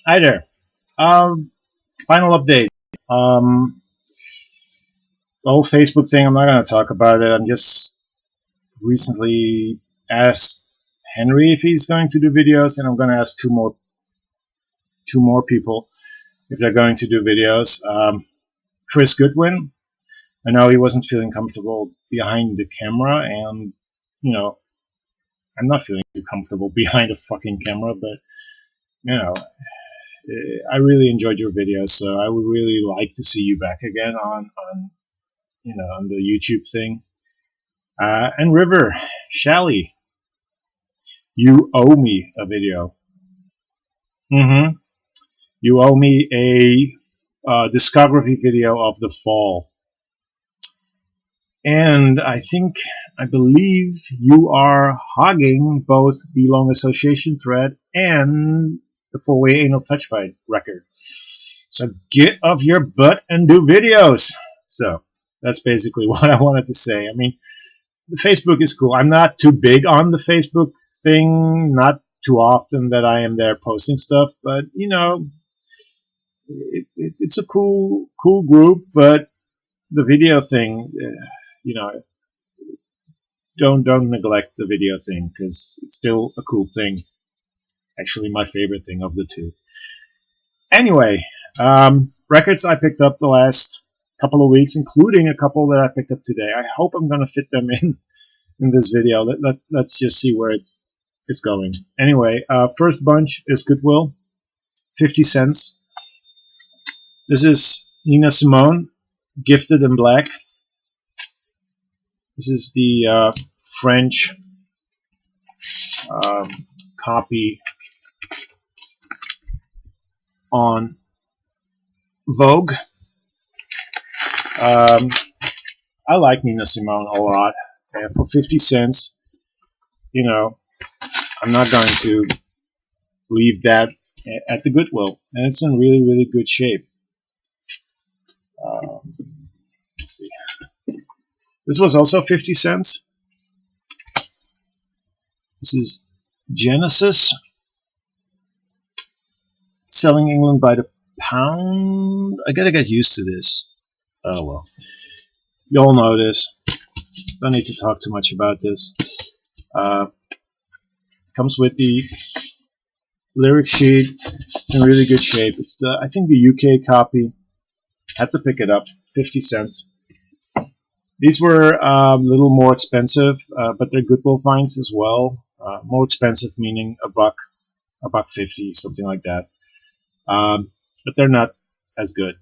Hi there. Final update. Um, the whole Facebook thing, I'm not going to talk about it. I'm just recently asked Henry if he's going to do videos, and I'm going to ask two more people if they're going to do videos. Chris Goodwin. I know he wasn't feeling comfortable behind the camera, and you know, I'm not feeling too comfortable behind a fucking camera, but you know, I really enjoyed your videos, so I would really like to see you back again on the YouTube thing. And River, Shally, you owe me a video. Mm-hmm. You owe me a discography video of the fall. And I believe you are hogging both the Long Association thread and the Full Way Anal Touch Fight record. So get off your butt and do videos. So that's basically what I wanted to say. I mean, the Facebook is cool. I'm not too big on the Facebook thing, not too often that I am there posting stuff, but you know, it's a cool group. But the video thing, you know, don't neglect the video thing because it's still a cool thing. It's actually my favorite thing of the two. Anyway, records I picked up the last couple of weeks, including a couple that I picked up today. I hope I'm going to fit them in this video. Let's just see where it's going. Anyway, first bunch is Goodwill, 50 cents. This is Nina Simone, Gifted in Black. This is the French copy on Vogue. I like Nina Simone a lot. And for 50 cents, you know, I'm not going to leave that at the Goodwill. And it's in really, really good shape. Let's see. This was also 50 cents. This is Genesis, selling England by the pound. I gotta get used to this. Oh well. You all know this. Don't need to talk too much about this. Comes with the lyric sheet. It's in really good shape. It's I think the UK copy. Had to pick it up. 50 cents. These were a little more expensive, but they're Goodwill finds as well. More expensive meaning $1.50, something like that. But they're not as good,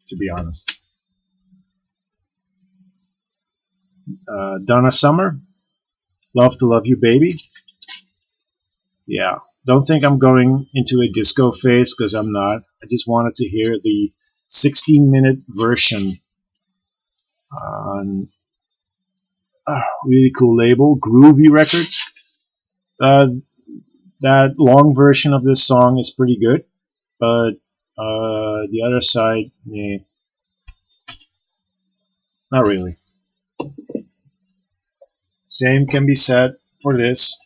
to be honest. Donna Summer, Love to Love You Baby. Yeah, don't think I'm going into a disco phase because I'm not. I just wanted to hear the 16-minute version on a really cool label, Groovy Records. That long version of this song is pretty good, but the other side, nah, not really. Same can be said for this.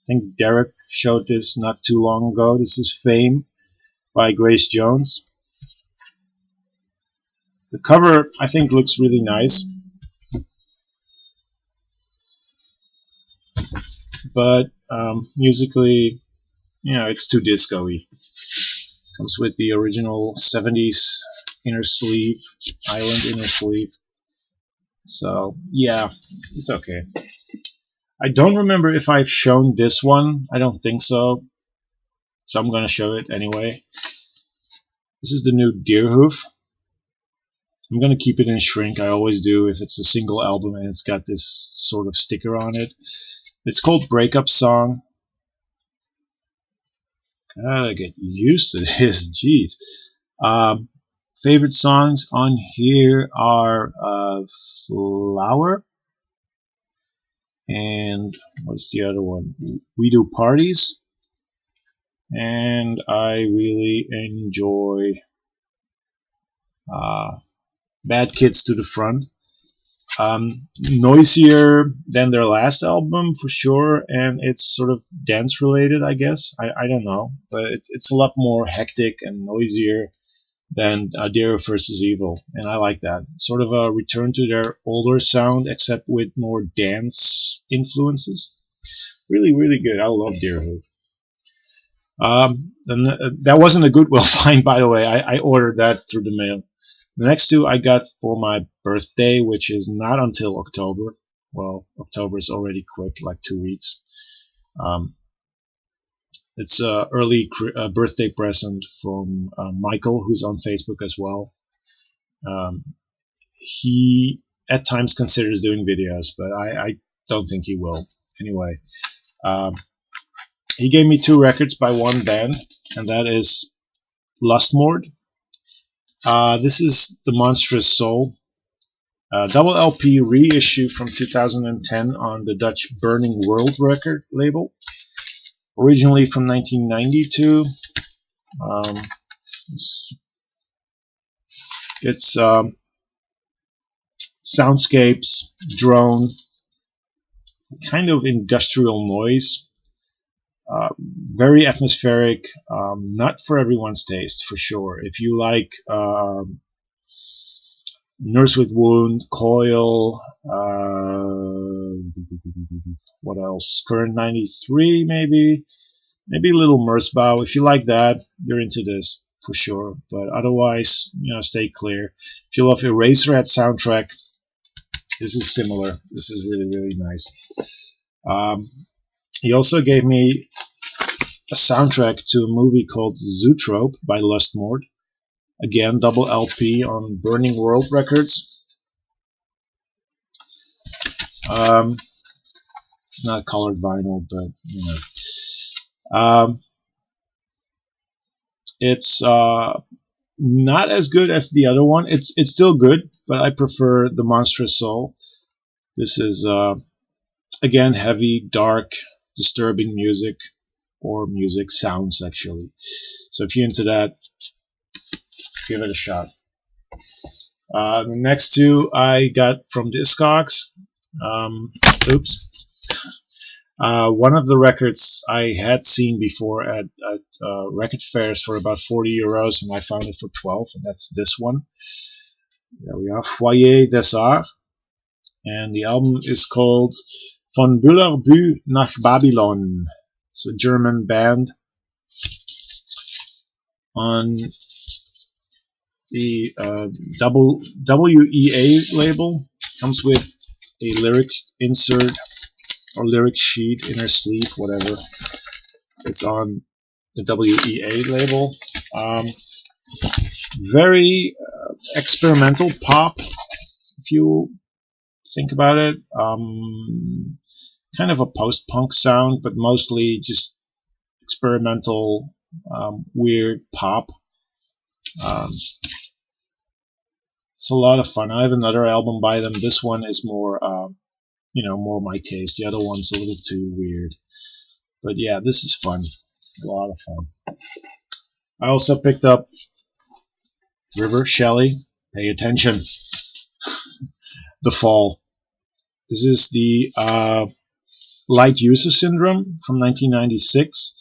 I think Derek showed this not too long ago. This is Fame by Grace Jones. The cover, I think, looks really nice, but musically, you know, it's too disco-y. Comes with the original 70s inner sleeve, island inner sleeve. So, yeah, it's okay. I don't remember if I've shown this one. I don't think so. So I'm going to show it anyway. This is the new Deerhoof. I'm going to keep it in shrink. I always do if it's a single album and it's got this sort of sticker on it. It's called Breakup Song. Gotta get used to this. Jeez. Favorite songs on here are Flower. And what's the other one? We Do Parties. And I really enjoy Bad Kids to the Front. Noisier than their last album for sure, and it's sort of dance related, I guess. I don't know, but it's a lot more hectic and noisier than Dear vs. Evil, and I like that. Sort of a return to their older sound, except with more dance influences. Really, really good. I love Deerhoof. And that wasn't a Goodwill find, by the way. I ordered that through the mail. The next two I got for my birthday, which is not until October. Well, October is already quick, like 2 weeks. It's an early birthday present from Michael, who's on Facebook as well. He at times considers doing videos, but I don't think he will. Anyway, he gave me 2 records by one band, and that is Lustmord. This is The Monstrous Soul, double LP reissue from 2010 on the Dutch Burning World record label, originally from 1992. It's soundscapes, drone, kind of industrial noise. Very atmospheric, not for everyone's taste, for sure. If you like Nurse with Wound, Coil, what else? Current 93, maybe Little Merzbow. If you like that, you're into this for sure. But otherwise, stay clear. If you love Eraserhead soundtrack, this is similar. This is really, really nice. He also gave me a soundtrack to a movie called Zootrope by Lustmord. Again, double LP on Burning World Records. It's not colored vinyl, but it's not as good as the other one. It's still good, but I prefer The Monstrous Soul. This is again heavy, dark, disturbing music, or music sounds actually. So if you're into that, give it a shot. The next two I got from Discogs. One of the records I had seen before at record fairs for about 40 euros, and I found it for 12, and that's this one. There we are, Foyer des Arts, and the album is called Von Bullerbü nach Babylon. It's a German band. On the WEA label, comes with a lyric insert or lyric sheet, inner sleeve, whatever. It's on the WEA label. Very experimental pop, if you think about it. Kind of a post-punk sound, but mostly just experimental, weird pop. It's a lot of fun. I have another album by them. This one is more, more my taste. The other one's a little too weird. But yeah, this is fun. A lot of fun. I also picked up River Shelley. Pay attention. The Fall. This is the Light User Syndrome from 1996.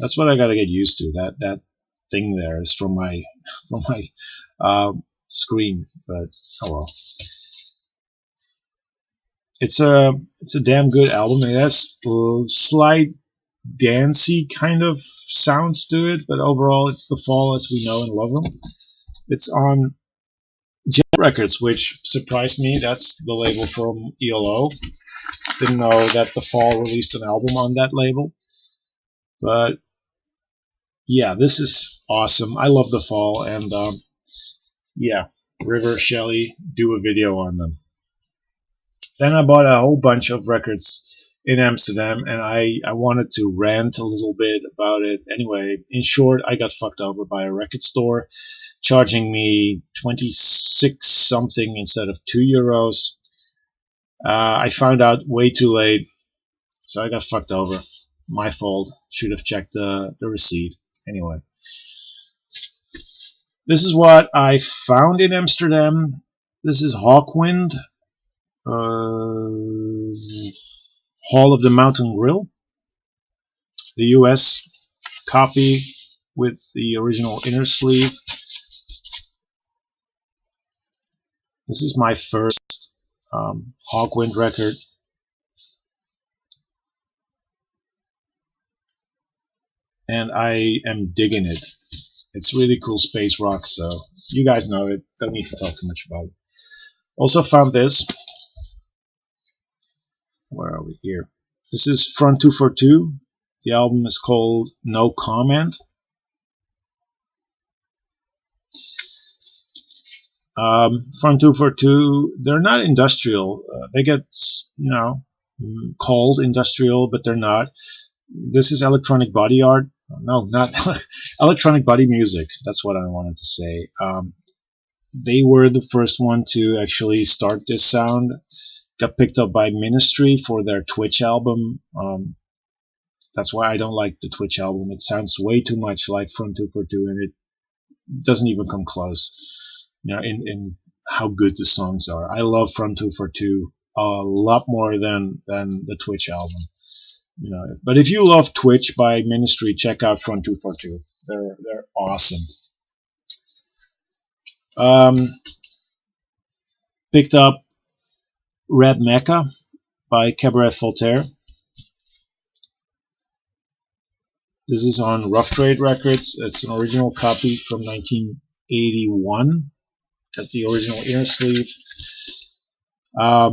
That's what I gotta get used to. That thing there is from my screen, but oh well. It's a damn good album. It has slight dancey kind of sounds to it, but overall it's The Fall as we know and love them. It's on Jet Records, which surprised me. That's the label from ELO. Didn't know that The Fall released an album on that label. But yeah, this is awesome. I love The Fall, and yeah, River Shelley, do a video on them. Then I bought a whole bunch of records in Amsterdam, and I wanted to rant a little bit about it. Anyway, in short, I got fucked over by a record store, charging me 26 something instead of 2 euros. I found out way too late, so I got fucked over. My fault. Should have checked the receipt. Anyway, This is what I found in Amsterdam. This is Hawkwind, Hall of the Mountain Grill, the US copy with the original inner sleeve. This is my first Hawkwind record. And I am digging it. It's really cool space rock, so you guys know it. Don't need to talk too much about it. Also found this. Where are we here? This is Front 242. The album is called No Comment. Front 242, they're not industrial. They get, called industrial, but they're not. This is electronic body art. No, not electronic body music. That's what I wanted to say. They were the first one to actually start this sound. Got picked up by Ministry for their Twitch album. That's why I don't like the Twitch album. It sounds way too much like Front 242, and it doesn't even come close. In how good the songs are. I love Front 242 a lot more than the Twitch album. But if you love Twitch by Ministry, check out Front 242. They're awesome. Picked up Red Mecca by Cabaret Voltaire. This is on Rough Trade Records. It's an original copy from 1981. Got the original inner sleeve. How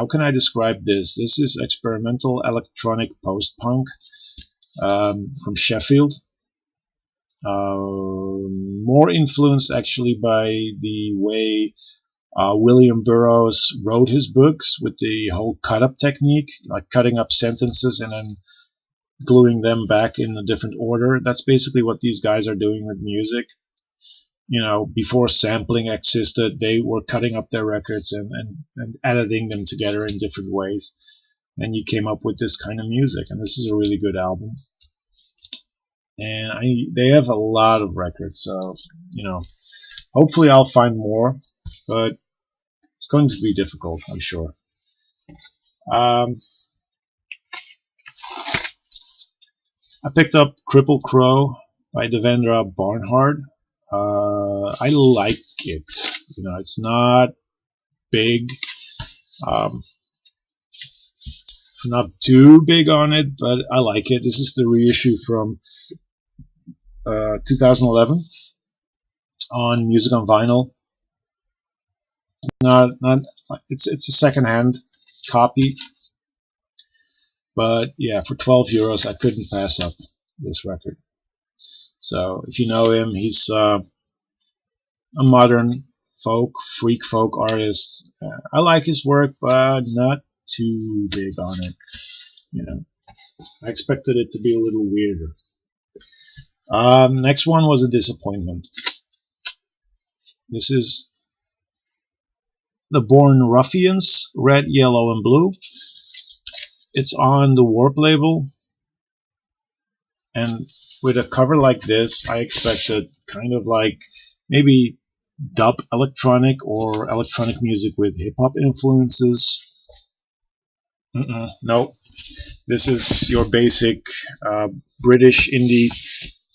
can I describe this? This is experimental electronic post-punk from Sheffield. More influenced actually by the way William Burroughs wrote his books, with the whole cut-up technique, like cutting up sentences and then gluing them back in a different order. That's basically what these guys are doing with music. Before sampling existed, they were cutting up their records and editing them together in different ways. And you came up with this kind of music. And this is a really good album. And they have a lot of records, so, hopefully I'll find more. But it's going to be difficult, I'm sure. I picked up Cripple Crow by Devendra Barnhart. I like it. It's not big. Not too big on it, but I like it. This is the reissue from 2011 on Music on Vinyl. It's a second-hand copy, but yeah, for 12 euros, I couldn't pass up this record. So if you know him, he's a modern freak folk artist. I like his work, but not too big on it. I expected it to be a little weirder. Next one was a disappointment. This is the Born Ruffians, Red, Yellow, and Blue. It's on the Warp label, and with a cover like this, I expected kind of like maybe dub electronic or electronic music with hip-hop influences. Nope. This is your basic British indie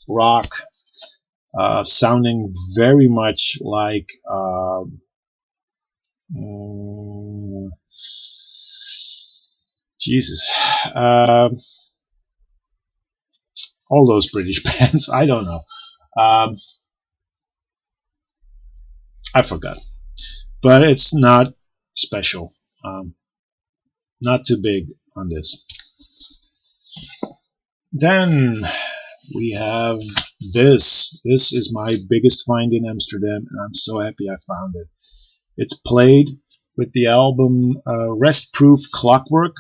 rock, sounding very much like all those British bands. I don't know. I forgot. But it's not special. Not too big on this. Then we have this. This is my biggest find in Amsterdam, and I'm so happy I found it. It's Played with the album Rest Proof Clockwork,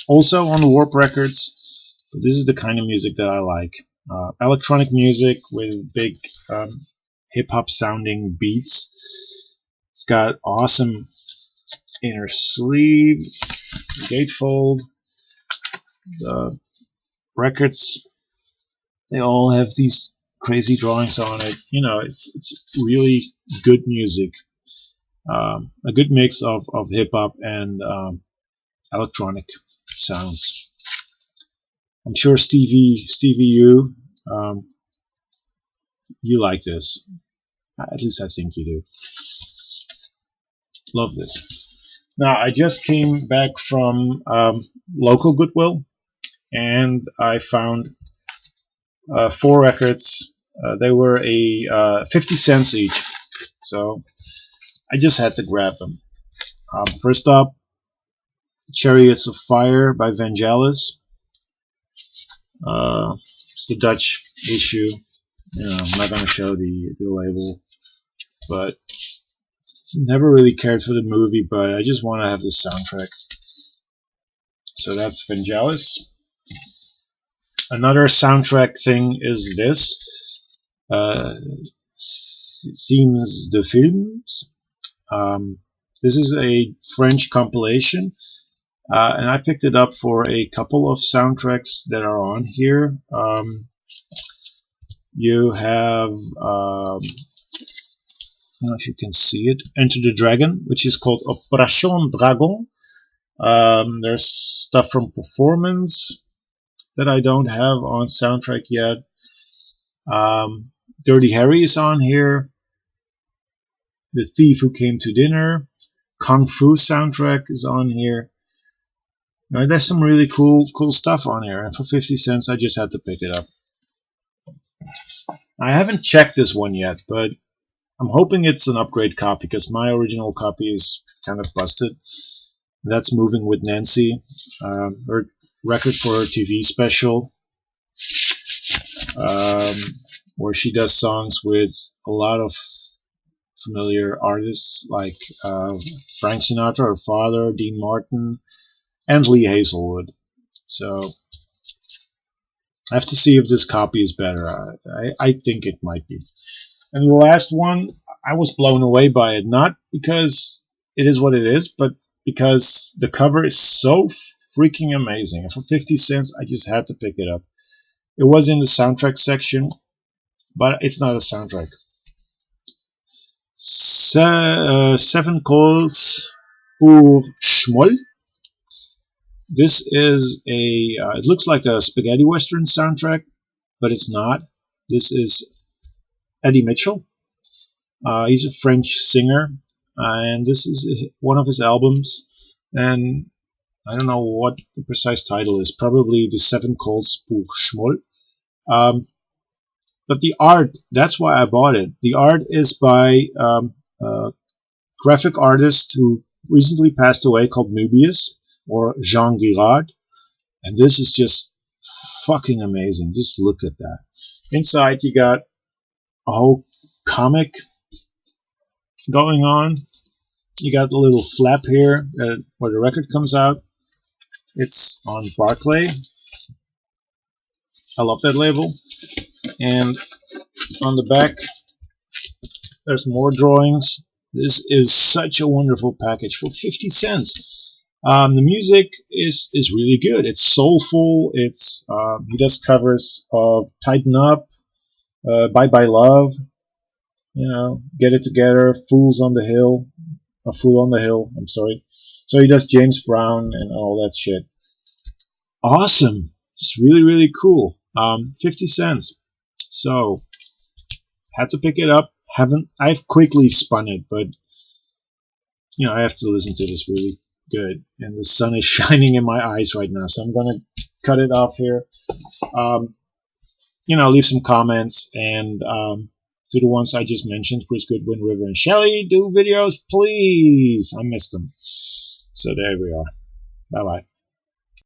also on Warp Records. But this is the kind of music that I like. Electronic music with big hip-hop sounding beats. It's got awesome inner sleeve, gatefold. The records, they all have these crazy drawings on it. You know, it's really good music. A good mix of hip hop and electronic sounds. I'm sure Stevie, you like this. At least I think you do. Love this. Now, I just came back from local Goodwill, and I found 4 records. They were 50 cents each, so I just had to grab them. First up, Chariots of Fire by Vangelis. It's the Dutch issue. You know, I'm not going to show the label, but never really cared for the movie, but I just want to have the soundtrack. So that's Vangelis. Another soundtrack thing is this. Themes de Films. This is a French compilation, and I picked it up for a couple of soundtracks that are on here. You have, I don't know if you can see it, Enter the Dragon, which is called Opération Dragon. There's stuff from Performance that I don't have on soundtrack yet. Dirty Harry is on here. The Thief Who Came to Dinner. Kung Fu soundtrack is on here. Now, there's some really cool stuff on here, and for 50 cents I just had to pick it up. I haven't checked this one yet, but I'm hoping it's an upgrade copy because my original copy is kind of busted. That's Moving with Nancy, her record for her TV special, where she does songs with a lot of familiar artists like Frank Sinatra, her father, Dean Martin, and Lee Hazelwood. So I have to see if this copy is better. I think it might be. And the last one, I was blown away by it, not because it is what it is, but because the cover is so freaking amazing. And for 50 cents, I just had to pick it up. It was in the soundtrack section, but it's not a soundtrack. Seven Calls pour Schmoll. This is a, it looks like a spaghetti western soundtrack, but it's not. This is Eddie Mitchell. He's a French singer, and this is one of his albums, and I don't know what the precise title is, probably The Seven Calls pour Schmoll. But the art, that's why I bought it. The art is by a graphic artist who recently passed away called Möbius, or Jean Girard, and this is just fucking amazing. Just look at that. Inside you got a whole comic going on. You got the little flap here where the record comes out. It's on Barclay. I love that label. And on the back there's more drawings. This is such a wonderful package for 50 cents. The music is really good. It's soulful. It's he does covers of Tighten Up, Bye Bye Love, you know, Get It Together, Fools on the Hill, a Fool on the Hill, I'm sorry. So he does James Brown and all that shit. Awesome. Just really, really cool. 50 cents. So had to pick it up. I've quickly spun it, but you know, I have to listen to this really good. And the sun is shining in my eyes right now, so I'm gonna cut it off here. You know, leave some comments, and to the ones I just mentioned, Chris Goodwin, River, and Shelly, do videos, please. I missed them. So there we are. Bye bye.